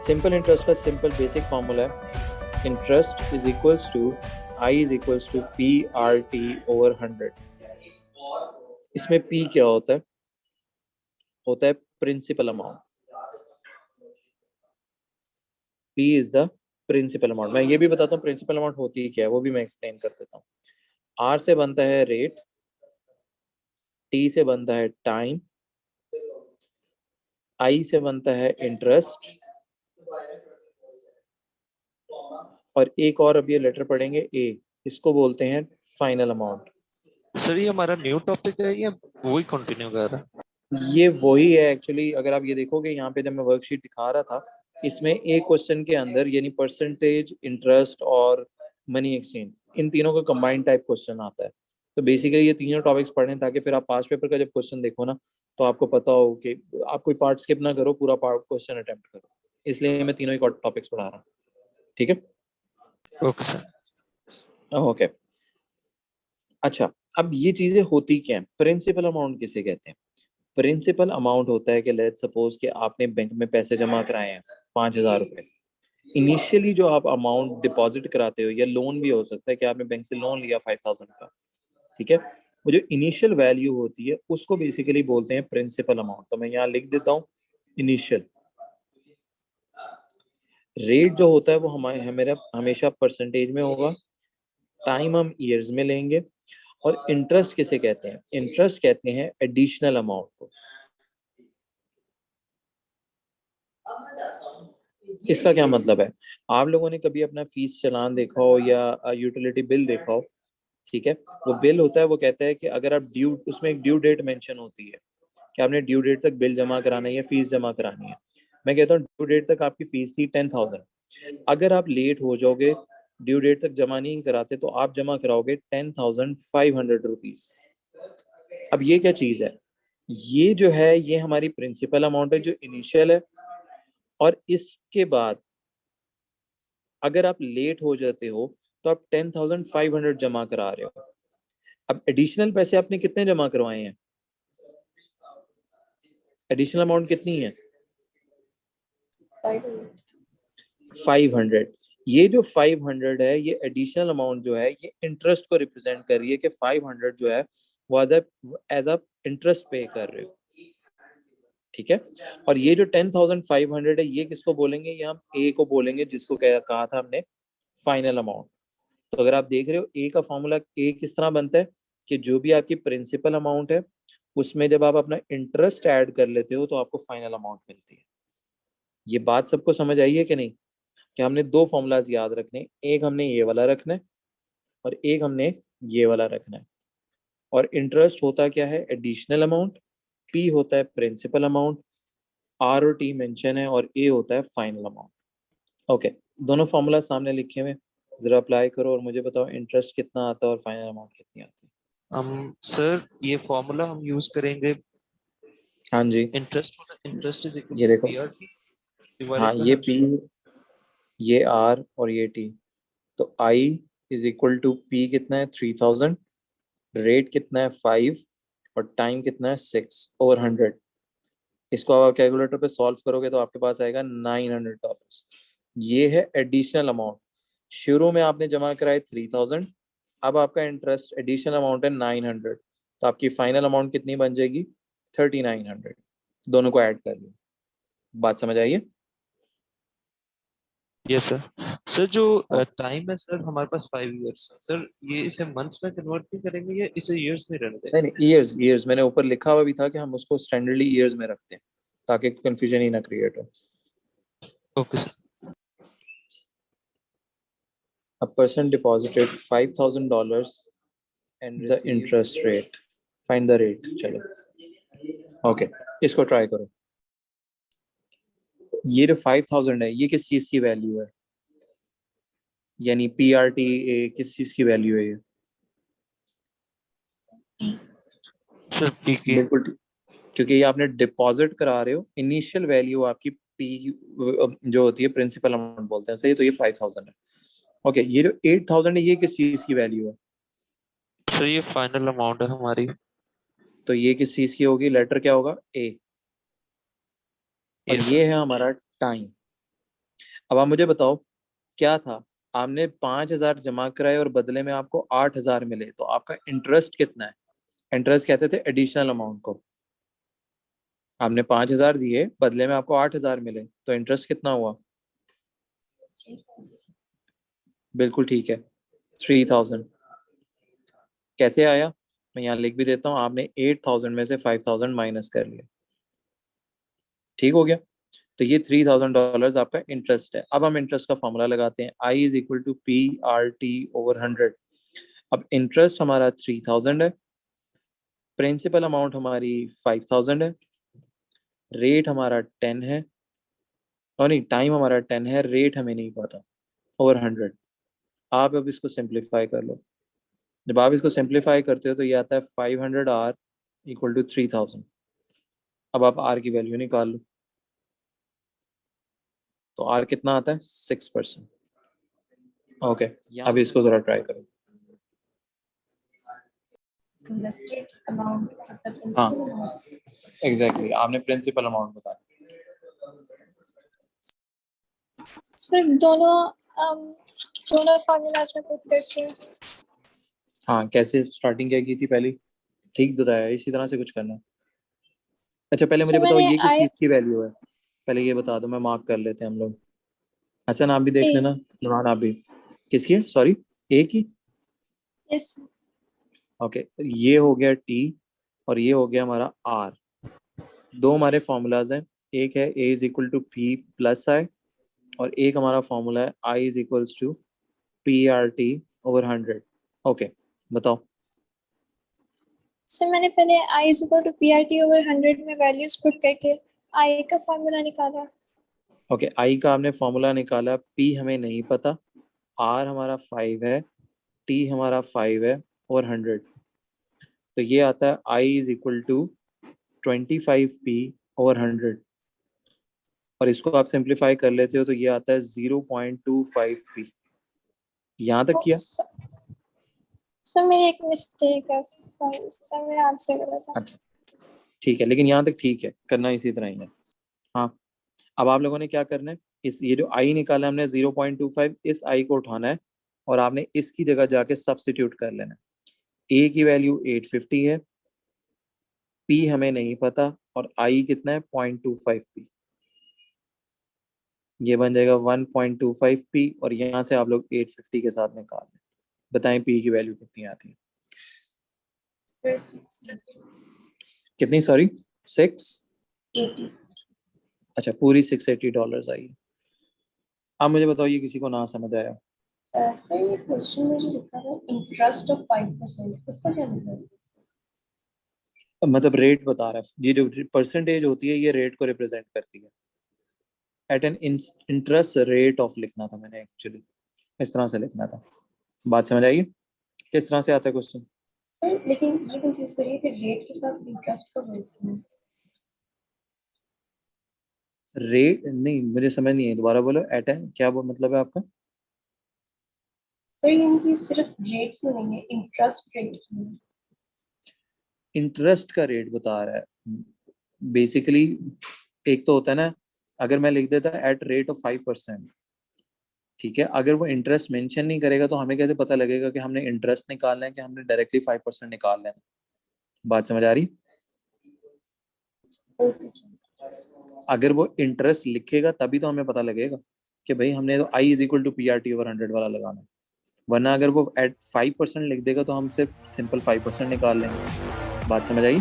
Simple interest का simple basic formula है, interest is equals to I is equals to P R T over 100। इसमें P क्या होता है principal amount. P is the principal amount. मैं ये भी बताता हूँ प्रिंसिपल अमाउंट होती है क्या है, वो भी मैं एक्सप्लेन कर देता हूँ। आर से बनता है रेट, टी से बनता है टाइम, आई से बनता है इंटरेस्ट, और एक और अभी ये लेटर पढ़ेंगे ए, इसको बोलते हैं फाइनल अमाउंट। सर ये हमारा न्यू टॉपिक है या वही कंटिन्यू कर रहा है? ये वही है एक्चुअली। अगर आप ये देखोगे यहाँ पे जब मैं वर्कशीट दिखा रहा था, इसमें एक क्वेश्चन के अंदर यानी परसेंटेज, इंटरेस्ट और मनी एक्सचेंज, इन तीनों का कंबाइंड टाइप क्वेश्चन आता है। तो बेसिकली ये तीनों टॉपिक्स पढ़ें ताकि फिर आप पास पेपर का जब क्वेश्चन देखो ना, तो आपको पता हो कि आप कोई पार्ट स्किप ना करो, पूरा पार्ट क्वेश्चन अटेम्प्ट करो। इसलिए मैं तीनों ही टॉपिक्स पढ़ा रहा हूँ। ठीक है, ओके सर। ओके। अच्छा, अब ये चीजें होती क्या है, प्रिंसिपल अमाउंट किसे कहते हैं? प्रिंसिपल अमाउंट होता है कि लेट्स सपोज कि आपने बैंक में पैसे जमा कराए हैं 5,000 रुपए। इनिशियली जो आप अमाउंट डिपॉजिट कराते हो, या लोन भी हो सकता है कि आपने बैंक से लोन लिया 5,000 का, ठीक है, वो जो इनिशियल वैल्यू होती है उसको बेसिकली बोलते हैं प्रिंसिपल अमाउंट। तो मैं यहाँ लिख देता हूँ इनिशियल। रेट जो होता है वो हमारे हमेरा हमेशा परसेंटेज में होगा, टाइम हम ईयर्स में लेंगे, और इंटरेस्ट किसे कहते हैं? इंटरेस्ट कहते हैं एडिशनल अमाउंट को। इसका क्या मतलब है? आप लोगों ने कभी अपना फीस चालान देखा हो या यूटिलिटी बिल देखा हो, ठीक है, वो बिल होता है, वो कहता है कि अगर आप ड्यू, उसमें एक ड्यू डेट मेंशन होती है कि आपने ड्यू डेट तक बिल जमा कराना है या फीस जमा करानी है। मैं कहता हूँ ड्यू डेट तक आपकी फीस थी 10,000, अगर आप लेट हो जाओगे, ड्यू डेट तक जमा नहीं कराते, तो आप जमा कराओगे 10,500 रुपीज। अब ये क्या चीज है? ये जो है ये हमारी प्रिंसिपल अमाउंट है जो इनिशियल है, और इसके बाद अगर आप लेट हो जाते हो तो आप 10,500 जमा करा रहे हो। अब एडिशनल पैसे आपने कितने जमा करवाए हैं? एडिशनल अमाउंट कितनी है? 500। ये जो 500 है, ये एडिशनल अमाउंट जो है, ये इंटरेस्ट को रिप्रेजेंट कर रही है कि 500 जो है वो एज अ इंटरेस्ट पे कर रहे हो। ठीक है, और ये जो 10,500 है, ये किसको बोलेंगे? ये हम ए को बोलेंगे, जिसको कहा था हमने फाइनल अमाउंट। तो अगर आप देख रहे हो ए का फॉर्मूला, ए किस तरह बनता है कि जो भी आपकी प्रिंसिपल अमाउंट है उसमें जब आप अपना इंटरेस्ट ऐड कर लेते हो तो आपको फाइनल अमाउंट मिलती है। ये बात सबको समझ आई है कि नहीं? कि हमने दो फॉर्मूलाज याद रखने हैं, एक हमने ये वाला रखना है और एक हमने ये वाला रखना है। और इंटरेस्ट होता क्या है? Additional amount. पी होता है प्रिंसिपल अमाउंट, आर और टी मेंशन है, और ए होता है फाइनल अमाउंट। ओके, दोनों फॉर्मूला सामने लिखे हुए, जरा अप्लाई करो और मुझे बताओ इंटरेस्ट कितना आता है और फाइनल अमाउंट कितनी आती है। हम सर ये फॉर्मूला हम यूज करेंगे। हाँ जी, इंटरेस्ट इज इक्वल ये टू देखो, पी आर टी डिवाइडेड हाँ बाय ये पी, 100। ये आर और ये टी। तो आई इज इक्वल टू पी कितना है 3,000, रेट कितना है 5, और टाइम कितना है 6/100। इसको आप कैलकुलेटर पे सॉल्व करोगे तो आपके पास आएगा $900। ये है एडिशनल अमाउंट। शुरू में आपने जमा कराए 3,000, अब आपका इंटरेस्ट एडिशनल अमाउंट है 900, तो आपकी फाइनल अमाउंट कितनी बन जाएगी? 3,900। दोनों को ऐड कर लो। बात समझ आई है? Yes sir. सर जो टाइम है सर हमारे पास 5 इयर्स है सर, ये इसे मंथ्स में कन्वर्ट नहीं करेंगे या इसे इयर्स में रहने नहीं देंगे? नहीं, ईयर्स, ईयर्स मैंने ऊपर लिखा हुआ भी था कि हम उसको स्टैंडर्डली ईयर्स में रखते हैं ताकि कंफ्यूजन ही ना क्रिएट हो। Okay sir. A person deposited $5,000 and the interest rate. Find the rate. चलो, ओके, इसको ट्राई करो। ये जो 5,000 है, ये किस चीज की वैल्यू है? यानी पी आर टी ए किस चीज की वैल्यू है ये? सर पी की। बिल्कुल ठीक, क्योंकि ये आपने डिपॉजिट करा रहे हो, इनिशियल वैल्यू आपकी पी जो होती है प्रिंसिपल अमाउंट बोलते हैं, सही? तो ये 5,000 है। ओके, ये जो 8,000 है, ये किस चीज की वैल्यू है? सर ये फाइनल अमाउंट है हमारी। तो ये किस चीज की होगी? लेटर क्या होगा? ए। और ये सर। ये है हमारा टाइम। अब आप मुझे बताओ क्या था, आपने 5,000 जमा कराए और बदले में आपको 8,000 मिले, तो आपका इंटरेस्ट कितना है? इंटरेस्ट कहते थे एडिशनल अमाउंट को। आपने 5,000 दिए, बदले में आपको 8,000 मिले, तो इंटरेस्ट कितना हुआ? बिल्कुल ठीक है, 3,000। कैसे आया? मैं यहाँ लिख भी देता हूँ, आपने 8,000 में से 5,000 माइनस कर लिया, ठीक हो गया। तो ये $3,000 आपका इंटरेस्ट है। अब हम इंटरेस्ट का फॉर्मूला लगाते हैं, I is equal to PRT/100। अब इंटरेस्ट हमारा 3,000 है, प्रिंसिपल अमाउंट हमारी 5,000 है, रेट हमारा 10 है, और नहीं, टाइम हमारा 10 है, रेट हमें नहीं पता, ओवर 100। आप अब इसको सिंप्लीफाई कर लो। जब आप इसको सिंप्लीफाई करते हो तो ये आता है 500R इक्वल टू 3,000। अब आप R की वैल्यू निकाल लो, तो R कितना आता है? 6%। ओके, अब इसको जरा ट्राई करो। इन्वेस्टेड अमाउंट हाँ एग्जैक्टली, आपने प्रिंसिपल अमाउंट बताया। सर दोनों फॉर्मूलाज में पुट करके। हाँ, कैसे स्टार्टिंग क्या की थी पहले? ठीक बताया, इसी तरह से कुछ करना है। अच्छा पहले मुझे सर बताओ मैंने ये किस आई चीज़ की वैल्यू है? पहले ये बता दो, मैं मार्क कर लेते हैं हम लोग। हसन आप भी देख ए लेना, नुमान आप भी। किसकी है? सॉरी, ए की। यस ओके, ये हो गया टी और ये हो गया हमारा आर। दो हमारे फॉर्मूलाज हैं, एक है A is equal to P plus I, और एक हमारा फॉर्मूला है I is equals to P R T over 100। Okay बताओ। सर मैंने पहले आई इज इक्वल टू PRT/100 में वैल्यूज पुट करके आई का फॉर्मूला निकाला। ओके, आई का आपने फॉर्मूला निकाला, पी हमें नहीं पता, आर हमारा 5 है, टी हमारा 5 है, और 100। तो ये आता है I is equal to 25P over 100, और इसको आप सिंप्लीफाई कर लेते हो तो ये आता है 0.25P। यहाँ तक किया? सर मेरी एक मिस्टेक है सर मेरा आंसर गलत है। अच्छा ठीक है, लेकिन यहाँ तक ठीक है, करना इसी तरह ही है। हाँ, अब आप लोगों ने क्या करना है, इस ये जो आई निकाला हमने 0.25, इस आई को उठाना है और आपने इसकी जगह जाके सब्स्टिट्यूट कर लेना है। ए की वैल्यू 850 है, पी हमें नहीं पता, और आई कितना है? 0.25P। ये बन जाएगा 1.25P, और यहाँ से आप लोग 850 के साथ निकाल लें। बताएं पी की वैल्यू कितनी आती है? कितनी? सॉरी, 680। अच्छा, पूरी $680 आई है। अब मुझे बताओ ये किसी को ना समझ आया? सर ये क्वेश्चन में जो लिखा है इंटरेस्ट ऑफ 5%, इसका क्या मतलब है? मतलब रेट बता रहा है, ये जो परसेंटेज होती है ये रेट को रिप्रेजेंट करती है। At an interest rate of लिखना था मैंने एक्चुअली, इस तरह से लिखना था। बात समझ आइए किस तरह से आता है क्वेश्चन? सर लेकिन ये कंफ्यूज करिए कि रेट के साथ इंटरेस्ट का बोलते हैं। रेट नहीं, मुझे समझ नहीं है, दोबारा बोलो। एट एन क्या वो मतलब है आपका? सर यानी कि सिर्फ रेट क्यों नहीं है, इंटरेस्ट रेट क्यों है? इंटरेस्ट का रेट बता रहा है बेसिकली। एक तो होता है ना, अगर मैं लिख देता एट रेट ऑफ 5%, ठीक है, अगर वो इंटरेस्ट मेंशन नहीं करेगा तो हमें कैसे पता लगेगा कि हमने इंटरेस्ट निकालना है कि हमने डायरेक्टली 5% निकाल लेना? बात समझ आ रही? Okay sir. अगर वो इंटरेस्ट लिखेगा तभी तो हमें पता लगेगा कि भाई हमने तो आई इज इक्वल टू PRT/100 वाला लगाना है। वरना अगर वो एट 5% लिख देगा तो हम सिर्फ सिंपल 5% निकाल लेंगे। बात समझ आई?